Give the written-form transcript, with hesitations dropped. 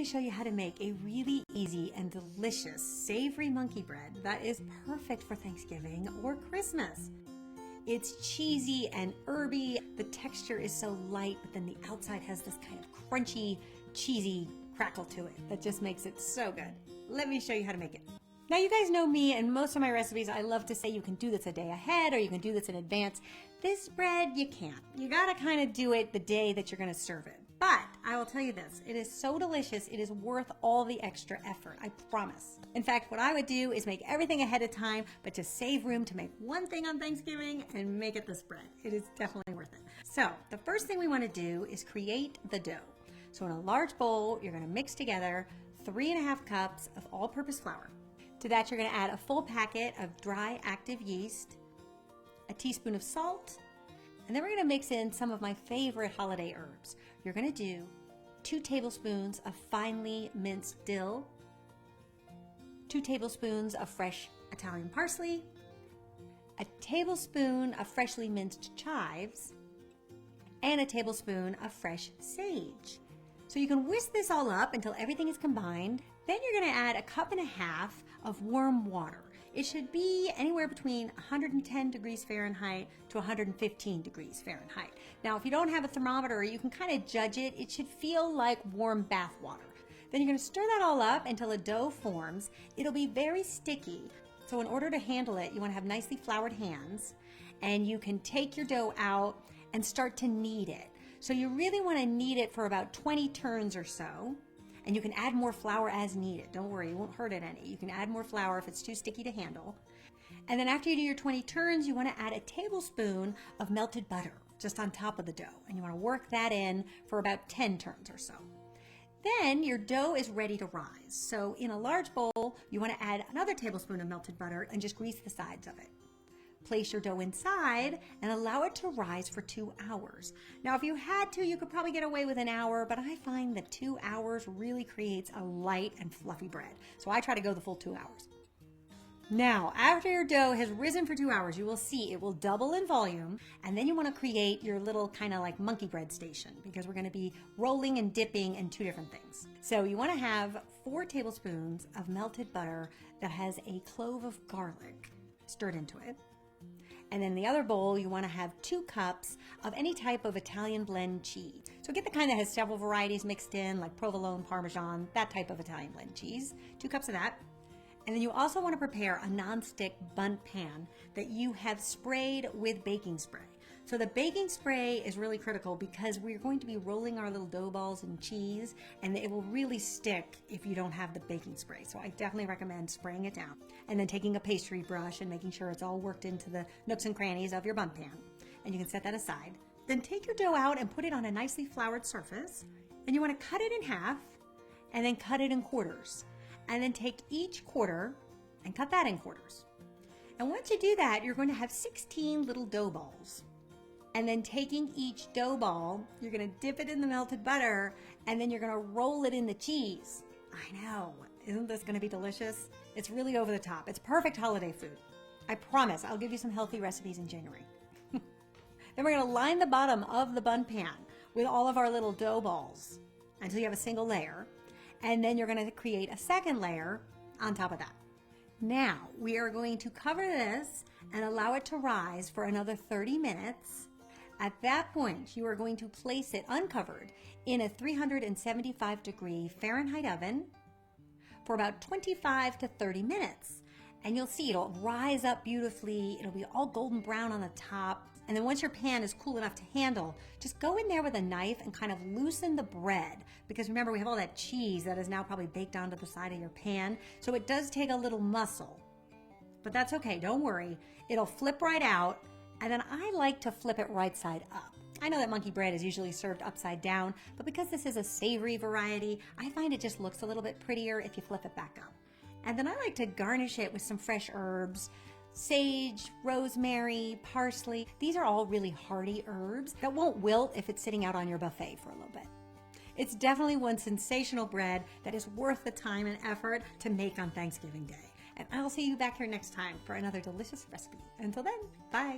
to show you how to make a really easy and delicious savory monkey bread that is perfect for Thanksgiving or Christmas. It's cheesy and herby. The texture is so light, but then the outside has this kind of crunchy, cheesy crackle to it that just makes it so good. Let me show you how to make it. Now, you guys know me, and most of my recipes, I love to say you can do this a day ahead or you can do this in advance. This bread, you can't. You gotta kind of do it the day that you're gonna serve it. But I will tell you this, it is so delicious, it is worth all the extra effort, I promise. In fact, what I would do is make everything ahead of time, but just save room to make one thing on Thanksgiving and make it this bread. It is definitely worth it. So the first thing we wanna do is create the dough. So in a large bowl, you're gonna mix together 3½ cups of all-purpose flour. To that, you're gonna add a full packet of dry active yeast, a teaspoon of salt, and then we're gonna mix in some of my favorite holiday herbs. You're gonna do 2 tablespoons of finely minced dill, 2 tablespoons of fresh Italian parsley, a tablespoon of freshly minced chives, and a tablespoon of fresh sage. So you can whisk this all up until everything is combined. Then you're gonna add 1.5 cups of warm water. It should be anywhere between 110 degrees Fahrenheit to 115 degrees Fahrenheit. Now, if you don't have a thermometer, you can kind of judge it. It should feel like warm bath water. Then you're gonna stir that all up until a dough forms. It'll be very sticky. So in order to handle it, you wanna have nicely floured hands, and you can take your dough out and start to knead it. So you really wanna knead it for about 20 turns or so. And you can add more flour as needed. Don't worry, it won't hurt it any. You can add more flour if it's too sticky to handle. And then after you do your 20 turns, you wanna add a tablespoon of melted butter just on top of the dough. And you wanna work that in for about 10 turns or so. Then your dough is ready to rise. So in a large bowl, you wanna add another tablespoon of melted butter and just grease the sides of it. Place your dough inside and allow it to rise for 2 hours. Now, if you had to, you could probably get away with an hour, but I find that 2 hours really creates a light and fluffy bread. So I try to go the full 2 hours. Now, after your dough has risen for 2 hours, you will see it will double in volume, and then you want to create your little kind of like monkey bread station, because we're going to be rolling and dipping in 2 different things. So you want to have 4 tablespoons of melted butter that has a clove of garlic stirred into it. And in the other bowl, you want to have 2 cups of any type of Italian blend cheese. So get the kind that has several varieties mixed in, like provolone, parmesan, that type of Italian blend cheese. 2 cups of that. And then you also want to prepare a non-stick bundt pan that you have sprayed with baking spray. So the baking spray is really critical because we're going to be rolling our little dough balls in cheese, and it will really stick if you don't have the baking spray. So I definitely recommend spraying it down. And then taking a pastry brush and making sure it's all worked into the nooks and crannies of your bundt pan. And you can set that aside. Then take your dough out and put it on a nicely floured surface. And you want to cut it in half and then cut it in quarters. And then take each quarter and cut that in quarters. And once you do that, you're going to have 16 little dough balls. And then taking each dough ball, you're gonna dip it in the melted butter, and then you're gonna roll it in the cheese. I know, isn't this gonna be delicious? It's really over the top. It's perfect holiday food. I promise, I'll give you some healthy recipes in January. Then we're gonna line the bottom of the bundt pan with all of our little dough balls until you have a single layer. And then you're gonna create a second layer on top of that. Now, we are going to cover this and allow it to rise for another 30 minutes. At that point, you are going to place it uncovered in a 375 degree Fahrenheit oven for about 25 to 30 minutes. And you'll see it'll rise up beautifully. It'll be all golden brown on the top. And then once your pan is cool enough to handle, just go in there with a knife and kind of loosen the bread. Because remember, we have all that cheese that is now probably baked onto the side of your pan. So it does take a little muscle. But that's okay, don't worry. It'll flip right out. And then I like to flip it right side up. I know that monkey bread is usually served upside down, but because this is a savory variety, I find it just looks a little bit prettier if you flip it back up. And then I like to garnish it with some fresh herbs, sage, rosemary, parsley. These are all really hearty herbs that won't wilt if it's sitting out on your buffet for a little bit. It's definitely one sensational bread that is worth the time and effort to make on Thanksgiving Day. And I'll see you back here next time for another delicious recipe. Until then, bye.